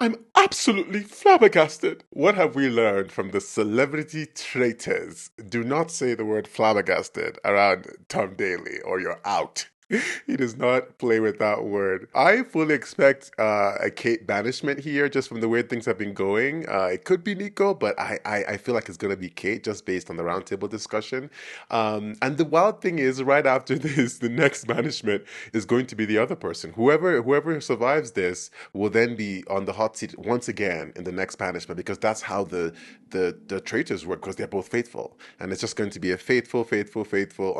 I'm absolutely flabbergasted. What have we learned from the celebrity traitors? Do not say the word flabbergasted around Tom Daly or you're out. He does not play with that word. I fully expect a Kate banishment here just from the way things have been going. It could be Nico, but I feel like it's going to be Kate just based on the roundtable discussion. And the wild thing is, right after this, the next banishment is going to be the other person. Whoever survives this will then be on the hot seat once again in the next banishment because that's how the traitors work because they're both faithful. And it's just going to be a faithful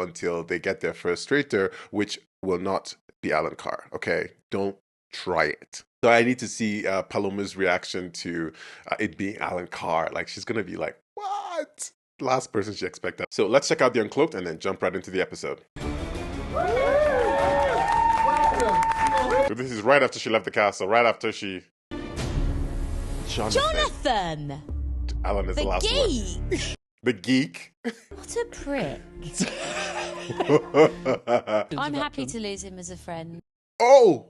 until they get their first traitor, which will not be Alan Carr. Okay, don't try it. So I need to see Paloma's reaction to it being Alan Carr. Like she's gonna be like, "What?" Last person she expected. So let's check out the Uncloaked and then jump right into the episode. So this is right after she left the castle. Right after she. Jonathan! Alan is the last geek. one. The geek. What a prick. I'm happy to lose him as a friend. Oh!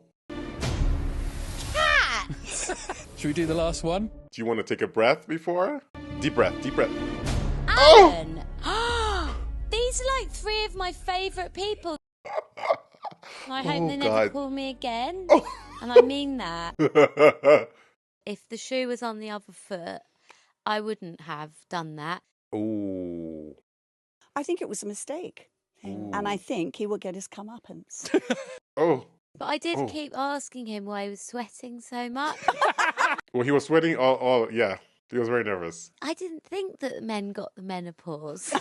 Cat! Should we do the last one? Do you want to take a breath before? Deep breath, deep breath. Alan! Oh! These are like three of my favourite people. I hope they never call me again. Oh. And I mean that. If the shoe was on the other foot, I wouldn't have done that. Ooh. I think it was a mistake. Ooh. And I think he will get his comeuppance. Oh. But I did keep asking him why he was sweating so much. Well, he was sweating all yeah. He was very nervous. I didn't think that men got the menopause.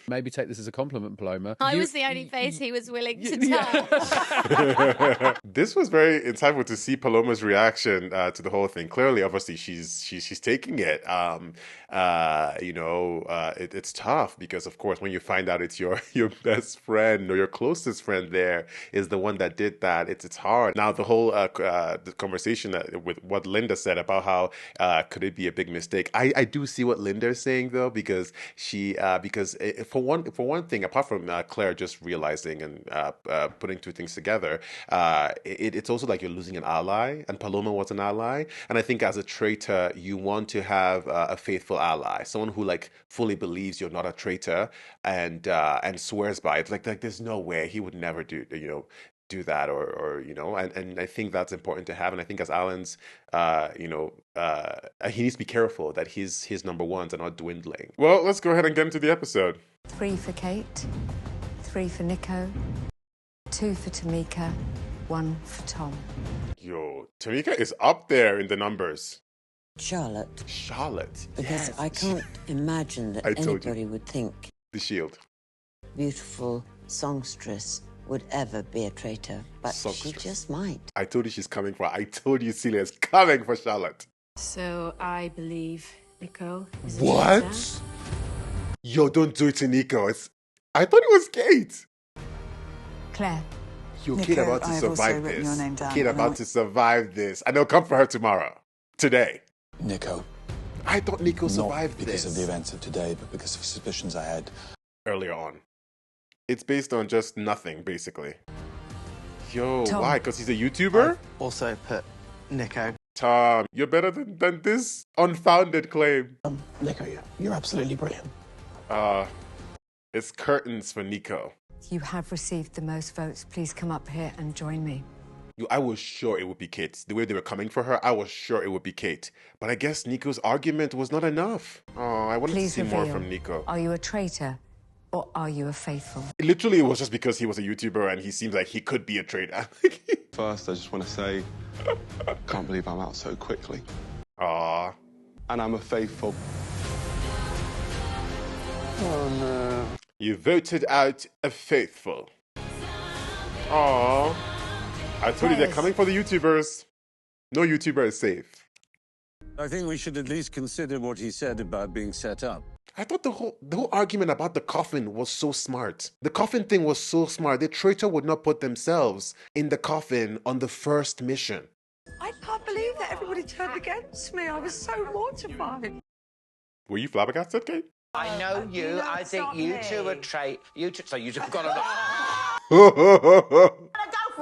Maybe take this as a compliment, Paloma. I was the only face he was willing to touch. This was very insightful to see Paloma's reaction to the whole thing. Clearly, obviously, she's taking it. It's tough because, of course, when you find out it's your best friend or your closest friend there is the one that did that, it's hard. Now, the whole the conversation with what Linda said about how could it be a big mistake? I do see what Linda is saying though, because for one thing, apart from Claire just realizing and putting two things together, it's also like you're losing an ally, and Paloma was an ally. And I think as a traitor, you want to have a faithful ally, someone who like fully believes you're not a traitor and swears by it. Like there's no way he would never do that or and I think that's important to have. And I think as Alan's he needs to be careful that his number ones are not dwindling. Well, let's go ahead and get into the episode. 3 for Kate, 3 for Nico, 2 for Tamika, 1 for Tom. Yo, Tamika is up there in the numbers. Charlotte. Yes. Because I can't imagine that anybody would think the Shield. Beautiful songstress would ever be a traitor, but she just might. I told you she's coming for. I told you Celia's coming for Charlotte. So I believe Nico is a what? traitor? Yo, don't do it to Nico. I thought it was Kate. Claire. Yo, Nico, Kate about to I have survive also written this. your name down, Kate and about to survive this. And they'll come for her tomorrow. Today. Nico. I thought Nico survived Not because this. of the events of today, but because of suspicions I had earlier on. It's based on just nothing, basically. Yo, Tom. why? Because he's a YouTuber? Also put Nico. Tom, you're better than this unfounded claim. Nico, you're absolutely brilliant. It's curtains for Nico. You have received the most votes. Please come up here and join me. I was sure it would be Kate. The way they were coming for her, I was sure it would be Kate. But I guess Nico's argument was not enough. Oh, I wanted Please to see more reveal. from Nico. Are you a traitor or are you a faithful? Literally, it was just because he was a YouTuber and he seems like he could be a traitor. First, I just want to say, I can't believe I'm out so quickly. Aww. And I'm a faithful. Oh, no. You voted out a faithful. Aww. I told you they're coming for the YouTubers. No YouTuber is safe. I think we should at least consider what he said about being set up. I thought the whole argument about the coffin was so smart. The coffin thing was so smart. The traitor would not put themselves in the coffin on the first mission. I can't believe that everybody turned against me. I was so mortified. Were you flabbergasted, Kate? I know you. I think you two are so you two have got to. Go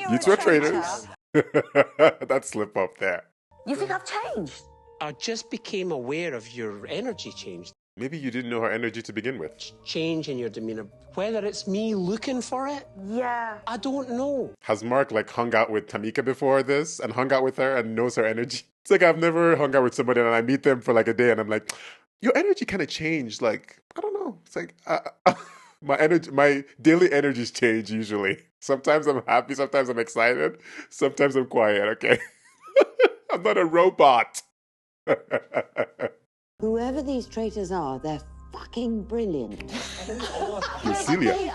You two are traitors. That slip up there. You think I've changed? I just became aware of your energy change. Maybe you didn't know her energy to begin with. Change in your demeanor. Whether it's me looking for it, Yeah. I don't know. Has Mark like hung out with Tamika before this and hung out with her and knows her energy? It's like I've never hung out with somebody and I meet them for like a day and I'm like, your energy kind of changed. Like, I don't know. It's like my daily energies change usually. Sometimes I'm happy, sometimes I'm excited, sometimes I'm quiet, okay? I'm not a robot. Whoever these traitors are, they're fucking brilliant. Celia.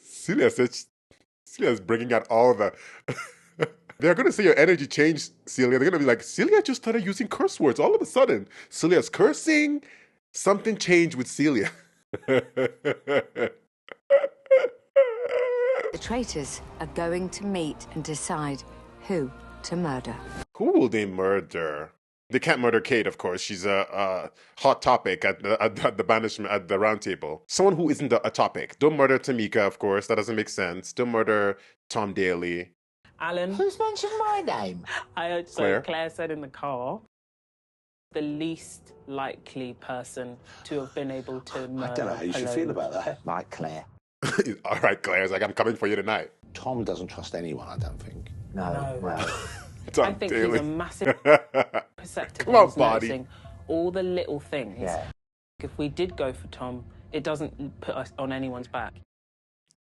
Celia said Celia's bringing out all the... They're going to say your energy changed, Celia. They're going to be like, Celia just started using curse words all of a sudden. Celia's cursing. Something changed with Celia. The traitors are going to meet and decide who to murder. Who will they murder? They can't murder Kate, of course. She's a hot topic at the banishment, at the round table. Someone who isn't a topic. Don't murder Tamika, of course. That doesn't make sense. Don't murder Tom Daly. Alan. Who's mentioned my name? Claire said in the car, the least likely person to have been able to murder. I don't know how you should feel about that. Like Claire. All right, Claire. It's like, I'm coming for you tonight. Tom doesn't trust anyone, I don't think. No. I think he's a massive perceptive. Come on, body. All the little things. Yeah. If we did go for Tom, it doesn't put us on anyone's back.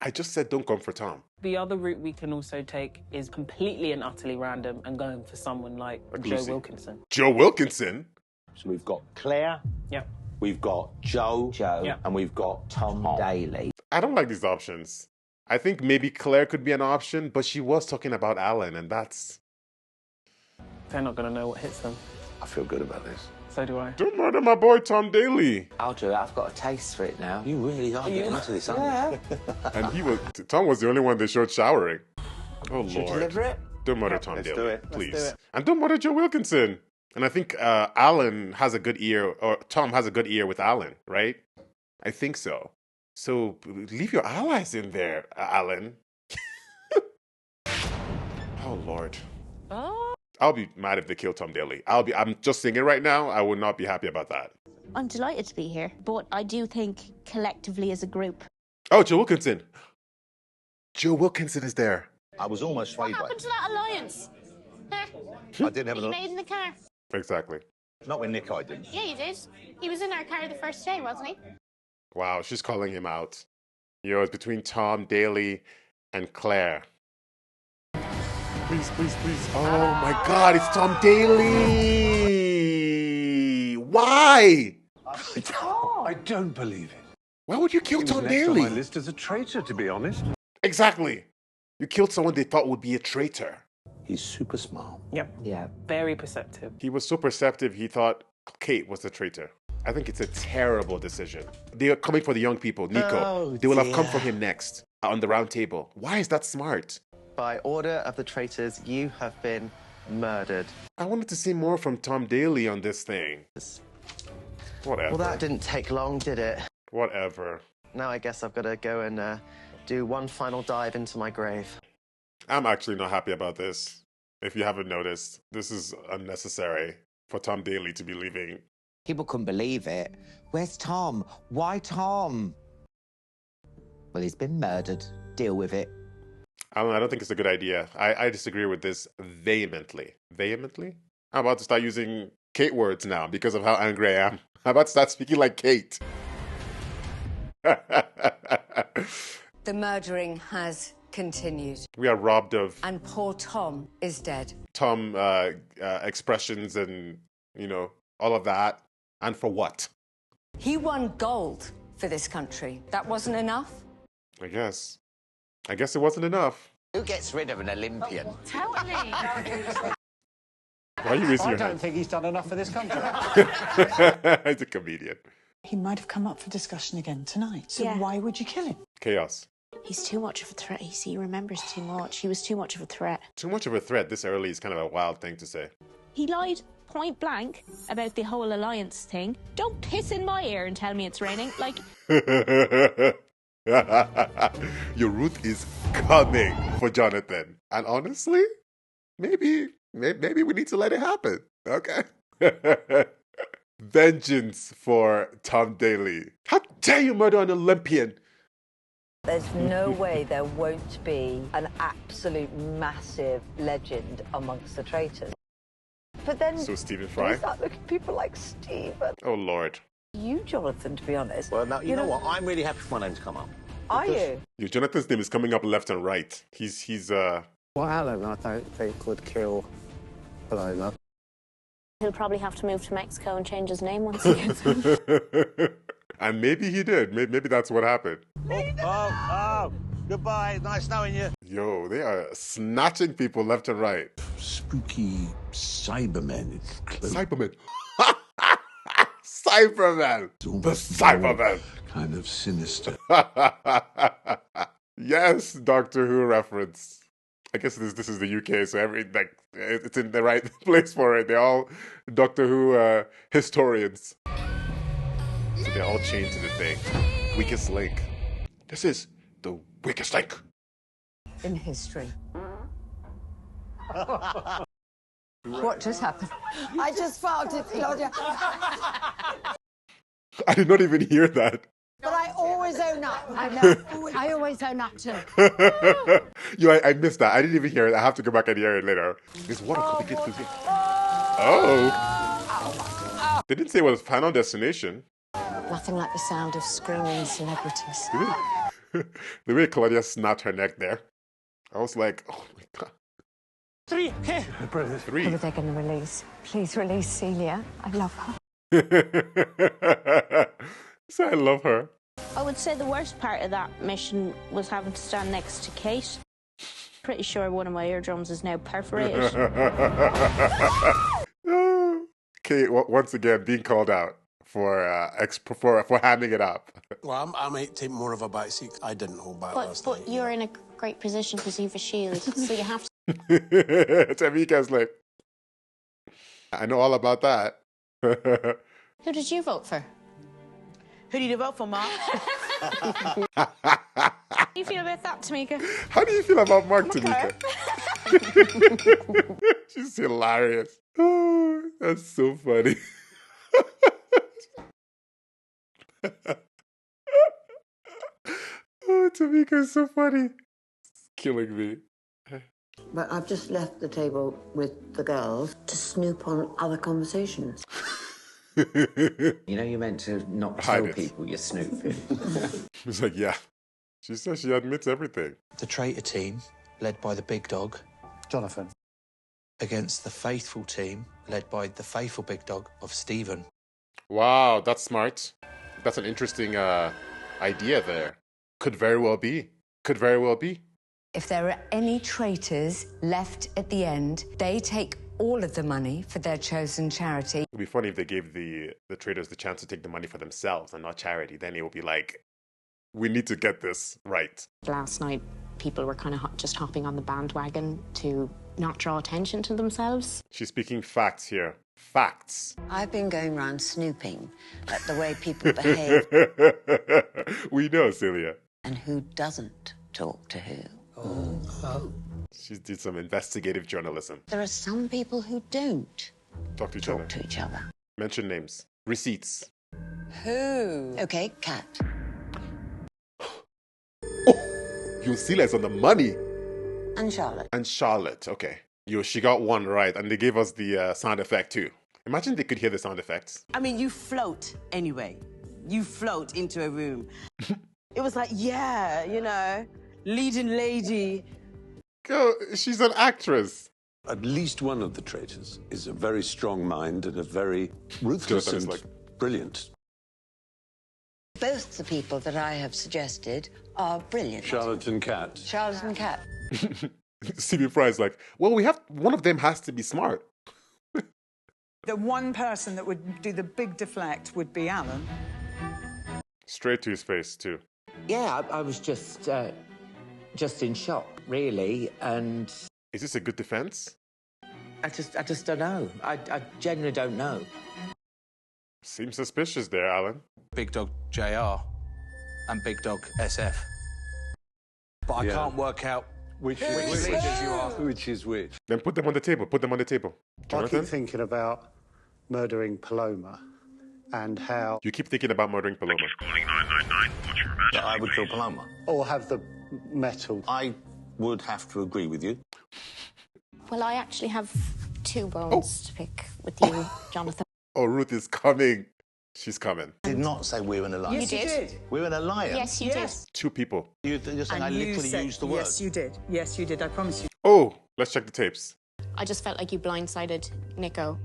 I just said don't come for Tom. The other route we can also take is completely and utterly random and going for someone like Joe Lucy. Wilkinson. Joe Wilkinson? So we've got Claire. Yeah. We've got Joe. Yeah. And we've got Tom Daly. I don't like these options. I think maybe Claire could be an option, but she was talking about Alan, and that's... They're not going to know what hits them. I feel good about this. So do I. Don't murder my boy Tom Daly. I'll do it. I've got a taste for it now. You really are getting into this, aren't you? And Tom was the only one they showed showering. Oh, Should we Lord. deliver it? Don't murder Tom Let's Daly, do it. please. Let's do it. And don't murder Joe Wilkinson. And I think Alan has a good ear, or Tom has a good ear with Alan, right? I think so. So leave your allies in there, Alan. Oh, Lord. Oh. I'll be mad if they kill Tom Daly. I'm just saying it right now. I would not be happy about that. I'm delighted to be here, but I do think collectively as a group. Oh, Joe Wilkinson. Joe Wilkinson is there. I was almost swayed What by happened it. to that alliance? I didn't have You enough. made in the car. Exactly. Not when Nick I didn't. Yeah, you did. He was in our car the first day, wasn't he? Wow, she's calling him out. You know, it's between Tom Daly and Claire. Please, please, please. Oh my God, it's Tom Daly. Why? I don't believe it. Why would you kill He was Tom next on Daly? my list as a traitor, to be honest. Exactly. You killed someone they thought would be a traitor. He's super smart. Yep. Yeah. Very perceptive. He was so perceptive, he thought Kate was the traitor. I think it's a terrible decision. They are coming for the young people. Nico, Oh, they will have come dear. for him next on the round table. Why is that smart? By order of the traitors, you have been murdered. I wanted to see more from Tom Daly on this thing. Whatever. Well, that didn't take long, did it? Whatever. Now I guess I've got to go and do one final dive into my grave. I'm actually not happy about this. If you haven't noticed, this is unnecessary for Tom Daly to be leaving. People couldn't believe it. Where's Tom? Why Tom? Well, he's been murdered. Deal with it. I don't think it's a good idea. I disagree with this vehemently. Vehemently? I'm about to start using Kate words now because of how angry I am. I'm about to start speaking like Kate. The murdering has continued. We are robbed of And poor Tom is dead. Tom expressions and, you know, all of that. And for what? He won gold for this country. That wasn't enough? I guess it wasn't enough. Who gets rid of an Olympian? Totally. Why are you raising I your don't hand? think he's done enough for this country. He's a comedian. He might have come up for discussion again tonight, so Yeah. why would you kill him? Chaos. He's too much of a threat. He remembers too much. He was too much of a threat. Too much of a threat this early is kind of a wild thing to say. He lied point blank about the whole alliance thing. Don't piss in my ear and tell me it's raining. Like, Your Ruth is coming for Jonathan. And honestly, maybe we need to let it happen. Okay. Vengeance for Tom Daly. How dare you murder an Olympian? There's no way there won't be an absolute massive legend amongst the traitors. But then, so Stephen Fry. Start looking at people like Stephen. Oh Lord. You, Jonathan, to be honest. Well, now, you know what? I'm really happy for my name to come up. Are you? Your Jonathan's name is coming up left and right. He's Well, Alan, I don't think would kill Paloma. He'll probably have to move to Mexico and change his name once he gets home. And maybe he did. Maybe that's what happened. Oh, goodbye. Nice knowing you. Yo, they are snatching people left and right. Spooky Cybermen. Cybermen. Cybermen. The Cybermen. Kind of sinister. Yes, Doctor Who reference. I guess this is the UK, so it's in the right place for it. They're all Doctor Who historians. So they're all chained to the thing. Weakest link. This is the weakest link. In history. What just happened? I just farted, Claudia. I did not even hear that. But I always own up. I know. I always own up to. I missed that. I didn't even hear it. I have to go back and hear it later. This water could be good. Oh. They didn't say it was Final Destination. Nothing like the sound of screaming celebrities. The way Claudia snapped her neck there. I was like, oh my God. 3. Okay. 3. Who are they going to release? Please release Celia. I love her. So I love her. I would say the worst part of that mission was having to stand next to Kate. Pretty sure one of my eardrums is now perforated. Kate, once again, being called out for hamming it up. Well, I might take more of a backseat. I didn't hold back last night. But you're in a great position because you have a shield, so you have to. Tamika's like, I know all about that. Who did you vote for? Who did you vote for, Mark? How do you feel about that, Tamika? How do you feel about Mark, Tamika? She's hilarious. Oh, that's so funny. Oh, Tamika's so funny. It's killing me. But I've just left the table with the girls to snoop on other conversations. You know, you're meant to not tell people you're snooping. It's like, yeah. She says she admits everything. The traitor team, led by the big dog, Jonathan, against the faithful team, led by the faithful big dog of Stephen. Wow, that's smart. That's an interesting idea there. Could very well be. Could very well be. If there are any traitors left at the end, they take all of the money for their chosen charity. It would be funny if they gave the traitors the chance to take the money for themselves and not charity. Then it would be like, we need to get this right. Last night, people were kind of just hopping on the bandwagon to not draw attention to themselves. She's speaking facts here. Facts. I've been going around snooping at the way people behave. We know, Celia. And who doesn't talk to who. She did some investigative journalism. There are some people who don't talk to each other. Mention names. Receipts. Who? Okay, Kat. Yusila's on the money. And Charlotte. And Charlotte, okay. She got one right, and they gave us the sound effect too. Imagine they could hear the sound effects. I mean, you float anyway. You float into a room. It was like, yeah, you know, leading lady. Girl, she's an actress. At least one of the traitors is a very strong mind and a very ruthless and brilliant. Both the people that I have suggested are brilliant. Charlotte and Kat. Charlotte and Kat. CB Fry's like, well, one of them has to be smart. The one person that would do the big deflect would be Alan. Straight to his face, too. Yeah, I was just in shock, really, and... Is this a good defense? I just don't know. I genuinely don't know. Seems suspicious there, Alan. Big Dog JR and Big Dog SF. But I can't work out which is which. Then put them on the table. Put them on the table. Jonathan? I keep thinking about murdering Paloma and how... You keep thinking about murdering Paloma. That I would kill Paloma. Or have the metal. I would have to agree with you. Well, I actually have 2 bones to pick with you, Jonathan. Oh, Ruth is coming. She's coming. I did not say we're an alliance. Yes, you did. We're an alliance. Yes, you did. 2 people. You're saying I literally used the word. Yes, you did. Yes, you did. I promise you. Oh, let's check the tapes. I just felt like you blindsided Nico.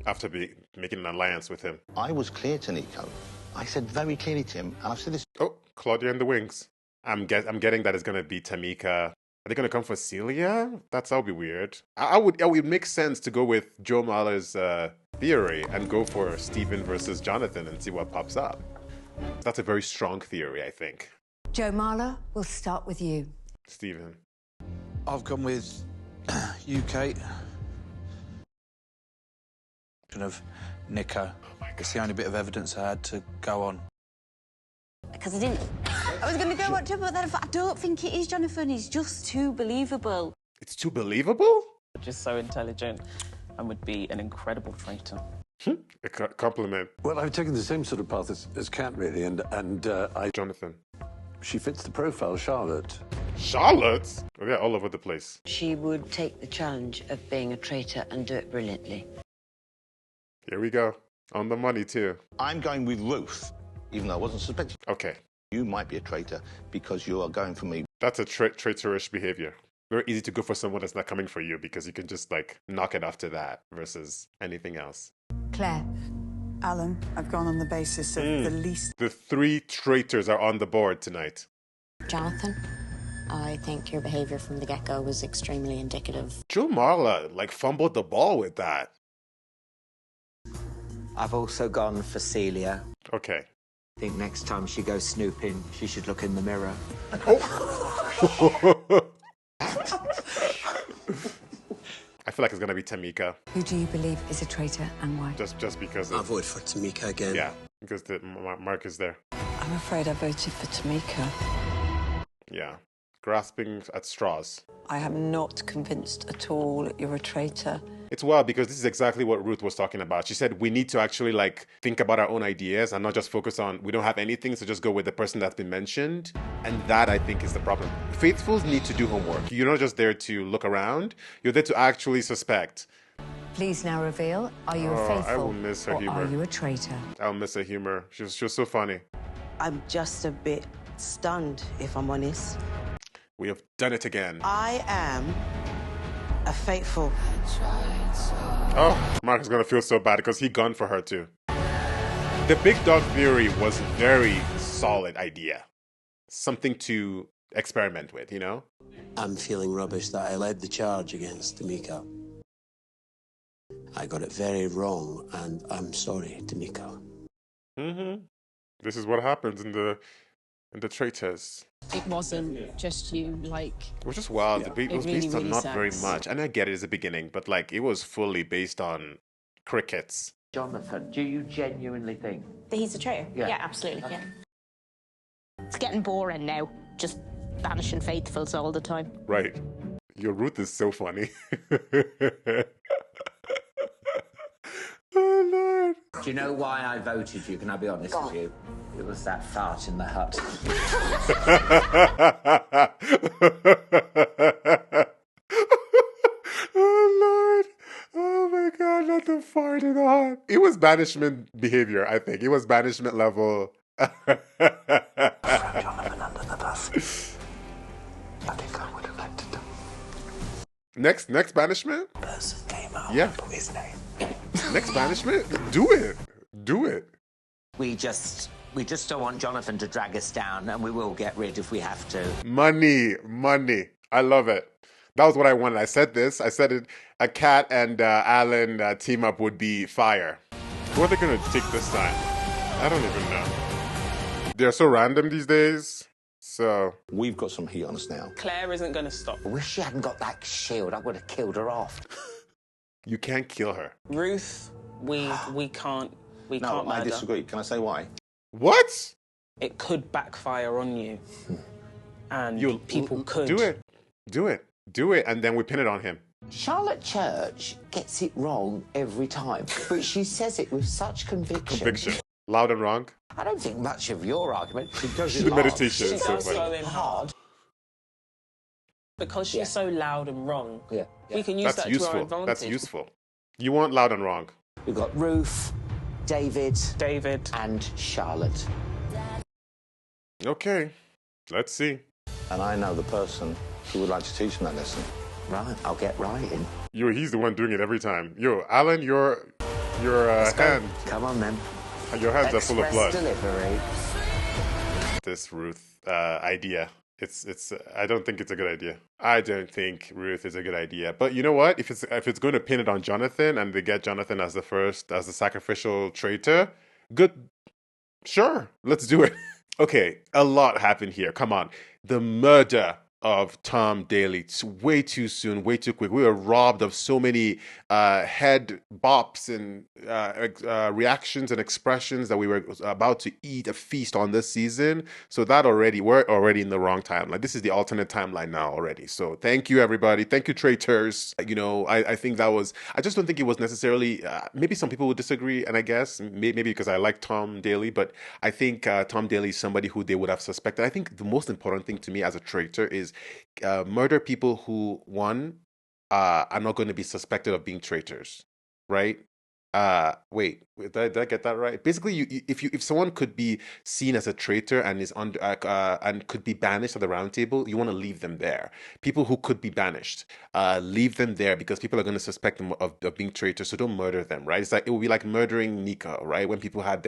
After making an alliance with him. I was clear to Nico. I said very clearly to him, and I've said this. Oh, Claudia and the Wings. I'm getting that it's gonna be Tamika. Are they gonna come for Celia? That'll be weird. It would make sense to go with Joe Mahler's theory and go for Stephen versus Jonathan and see what pops up. That's a very strong theory, I think. Joe Mahler, we'll start with you. Stephen. I've gone with you, Kate. Of Nico. It's the only bit of evidence I had to go on. Because I didn't... I was going to go on to, but then I don't think it is Jonathan. He's just too believable. It's too believable? Just so intelligent and would be an incredible traitor. A compliment. Well, I've taken the same sort of path as Kat, really, and Jonathan. She fits the profile, Charlotte. Charlotte? Oh, yeah, all over the place. She would take the challenge of being a traitor and do it brilliantly. Here we go. On the money, too. I'm going with Ruth, even though I wasn't suspecting. Okay. You might be a traitor because you are going for me. That's a traitorish behavior. Very easy to go for someone that's not coming for you because you can just, like, knock it off to that versus anything else. Claire. Alan, I've gone on the basis of the least... The 3 traitors are on the board tonight. Jonathan, I think your behaviour from the get-go was extremely indicative. Joe Marla, like, fumbled the ball with that. I've also gone for Celia. Okay. I think next time she goes snooping, she should look in the mirror. I feel like it's going to be Tamika. Who do you believe is a traitor and why? Just because I voted for Tamika again. Yeah, because the mark is there. I'm afraid I voted for Tamika. Yeah, grasping at straws. I am not convinced at all that you're a traitor. It's wild because this is exactly what Ruth was talking about. She said we need to actually like think about our own ideas and not just focus on we don't have anything, so just go with the person that's been mentioned. And that, I think, is the problem. Faithfuls need to do homework. You're not just there to look around. You're there to actually suspect. Please now reveal, are you a faithful I will miss her or humor. are you a traitor? I'll miss her humor. She was so funny. I'm just a bit stunned, if I'm honest. We have done it again. I am a faithful. Oh, Mark is going to feel so bad because he gone for her too. The big dog theory was a very solid idea. Something to experiment with, you know? I'm feeling rubbish that I led the charge against Tamika. I got it very wrong, and I'm sorry, Tamika. This is what happens in the Traitors. It wasn't just you, like... It was just wild. It was really, based on really not sucks. very much. And I get it as a beginning, but like it was fully based on crickets. Jonathan, do you genuinely think? He's a traitor? Yeah. Yeah, absolutely, yeah. It's getting boring now, just banishing faithfuls all the time. Right. Your Ruth is so funny. Oh, Lord. Do you know why I voted you? Can I be honest with you? It was that fart in the hut. Oh, Lord. Oh, my God. Not the fart in the hut. It was banishment behavior, I think. It was banishment level. Jonathan under the bus. I think I would have let it. Next banishment? Person came out. Yeah. Put his name. Next banishment? Do it. Do it. We just don't want Jonathan to drag us down, and we will get rid if we have to. Money. I love it. That was what I wanted. I said it. A Cat and Alan team up would be fire. Who are they going to take this time? I don't even know. They're so random these days. So we've got some heat on us now. Claire isn't going to stop. I wish she hadn't got that shield. I would have killed her off. You can't kill her. Ruth, we can't No, I murder. disagree. Can I say why? What? it could backfire on you. And people could... Do it, and then we pin it on him. Charlotte Church gets it wrong every time, but she says it with such conviction. Loud and wrong. I don't think much of your argument. She does it. The meditation is so funny. Hard. Because she's so loud and wrong. We can use that to our advantage. That's useful. You want loud and wrong. We've got Ruth, David, and Charlotte. Okay, let's see. And I know the person who would like to teach him that lesson. Right, I'll get writing. He's the one doing it every time. Alan, your hand. Come on, then. Your hands are full of blood. Delivery. This Ruth idea. It's. I don't think it's a good idea. I don't think Ruth is a good idea. But you know what? If it's going to pin it on Jonathan and they get Jonathan as the sacrificial traitor, good. Sure, let's do it. Okay, a lot happened here. Come on, the murder of Tom Daly. It's way too soon, way too quick. We were robbed of so many head bops and reactions and expressions that we were about to eat a feast on this season. So we're already in the wrong timeline. This is the alternate timeline now already. So thank you, everybody. Thank you, traitors. I think I just don't think it was necessarily, maybe some people would disagree, and I guess maybe because I like Tom Daly, but I think Tom Daly is somebody who they would have suspected. I think the most important thing to me as a traitor is murder people who, one, are not going to be suspected of being traitors, right? Wait, did I get that right? Basically, if someone could be seen as a traitor and is under and could be banished at the round table, you want to leave them there. People who could be banished, leave them there because people are going to suspect them of being traitors. So don't murder them, right? It would be like murdering Nico, right? When people had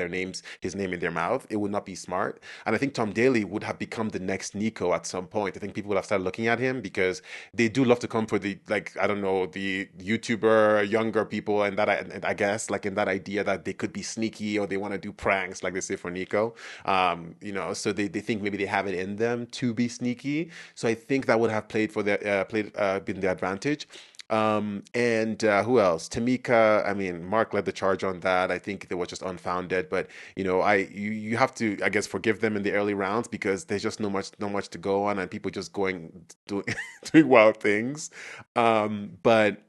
his name in their mouth, it would not be smart. And I think Tom Daly would have become the next Nico at some point. I think people would have started looking at him because they do love to come for the the YouTuber younger people, and that I guess in that idea that they could be sneaky or they want to do pranks like they say for Nico, so they think maybe they have it in them to be sneaky. So I think that would have been the advantage. And who else? Tamika. I mean, Mark led the charge on that. I think it was just unfounded, but you have to, I guess, forgive them in the early rounds because there's just not much to go on, and people just doing wild things. But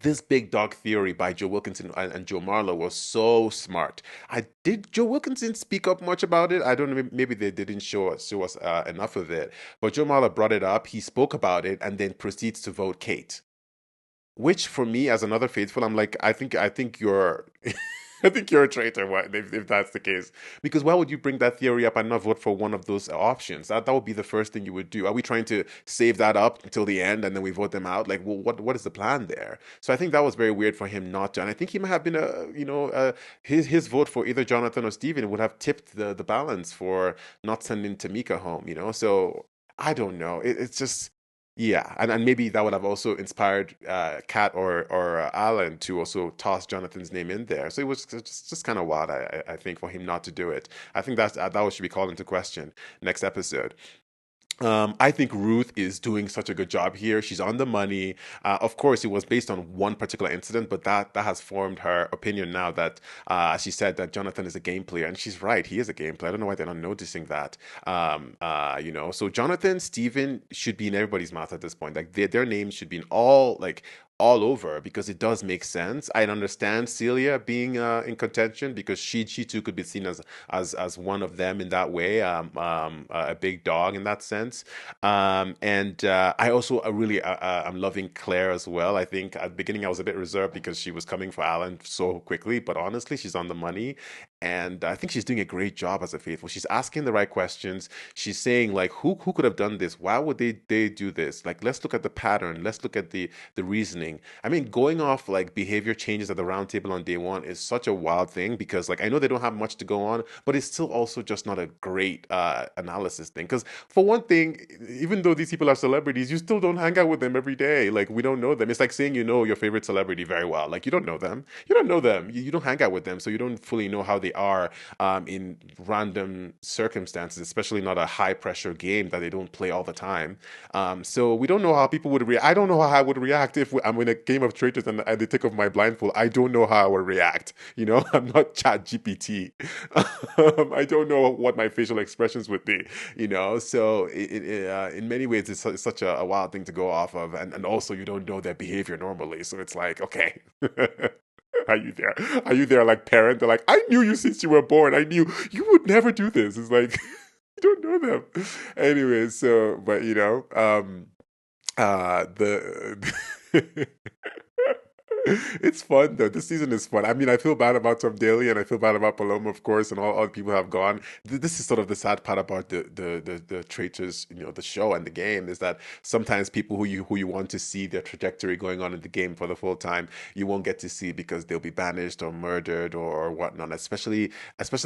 this big dog theory by Joe Wilkinson and Joe Marlowe was so smart. Did Joe Wilkinson speak up much about it? I don't know. Maybe they didn't show us enough of it. But Joe Marlowe brought it up. He spoke about it and then proceeds to vote Kate. Which, for me, as another faithful, I'm like, I think you're, I think you're a traitor. If that's the case? Because why would you bring that theory up and not vote for one of those options? That would be the first thing you would do. Are we trying to save that up until the end and then we vote them out? Like, well, what is the plan there? So I think that was very weird for him not to. And I think he might have been his vote for either Jonathan or Steven would have tipped the balance for not sending Tamika home. So I don't know. It's just. Yeah, and maybe that would have also inspired Kat or Alan to also toss Jonathan's name in there. So it was just kind of wild, I think, for him not to do it. I think that should be called into question next episode. I think Ruth is doing such a good job here. She's on the money. Of course, it was based on one particular incident, but that has formed her opinion now that she said that Jonathan is a game player. And she's right. He is a game player. I don't know why they're not noticing that. So Jonathan, Steven should be in everybody's mouth at this point. Like their names should be in all over because it does make sense. I understand Celia being in contention because she too could be seen as one of them in that way, a big dog in that sense. And I also really I'm loving Claire as well. I think at the beginning I was a bit reserved because she was coming for Alan so quickly, but honestly she's on the money. And I think she's doing a great job as a faithful. She's asking the right questions. She's saying like, who could have done this? Why would they do this? Like, let's look at the pattern. Let's look at the reasoning. I mean, going off like behavior changes at the round table on day one is such a wild thing because like I know they don't have much to go on, but it's still also just not a great analysis thing. Because for one thing, even though these people are celebrities, you still don't hang out with them every day. Like we don't know them. It's like saying you know your favorite celebrity very well. Like you don't know them. You don't know them. You don't hang out with them, so you don't fully know how they they are in random circumstances, especially not a high pressure game that they don't play all the time. So we don't know how people would react. I don't know how I would react if I'm in a game of Traitors and they take off my blindfold. I don't know how I would react. You know, I'm not Chat GPT. I don't know what my facial expressions would be. You know, so in many ways it's such a wild thing to go off of, and also you don't know their behavior normally. So it's like, okay. Are you there? Are you there like parent? They're like, I knew you since you were born. I knew you would never do this. It's like, you don't know them. Anyway, so, but you know, the it's fun though. This season is fun. I mean, I feel bad about Tom Daly and I feel bad about Paloma, of course, and all the people have gone. This is sort of the sad part about the Traitors, you know, the show and the game, is that sometimes people who you want to see their trajectory going on in the game for the full time, you won't get to see because they'll be banished or murdered or whatnot. Especially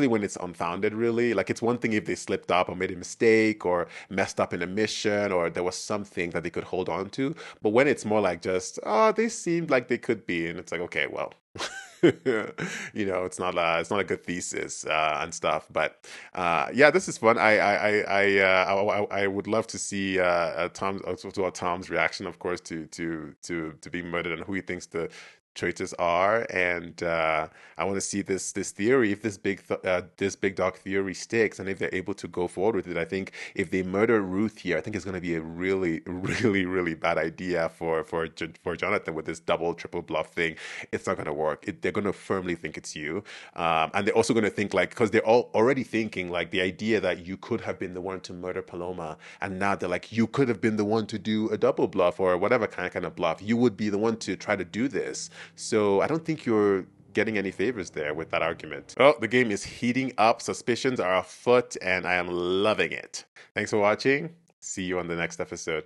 when it's unfounded. Really, like it's one thing if they slipped up or made a mistake or messed up in a mission or there was something that they could hold on to. But when it's more like just, oh, they seemed like they could be, and it's like, okay, well, you know, it's not a good thesis and stuff. But yeah, this is fun. I would love to see Tom's reaction, of course, to being murdered and who he thinks the Traitors are, and I want to see this theory, if this big dog theory sticks, and if they're able to go forward with it. I think if they murder Ruth here, I think it's going to be a really, really, really bad idea for Jonathan with this double, triple bluff thing. It's not going to work. They're going to firmly think it's you, and they're also going to think like, because they're already thinking like the idea that you could have been the one to murder Paloma, and now they're like, you could have been the one to do a double bluff or whatever kind of bluff. You would be the one to try to do this. So I don't think you're getting any favors there with that argument. Oh, the game is heating up. Suspicions are afoot, and I am loving it. Thanks for watching. See you on the next episode.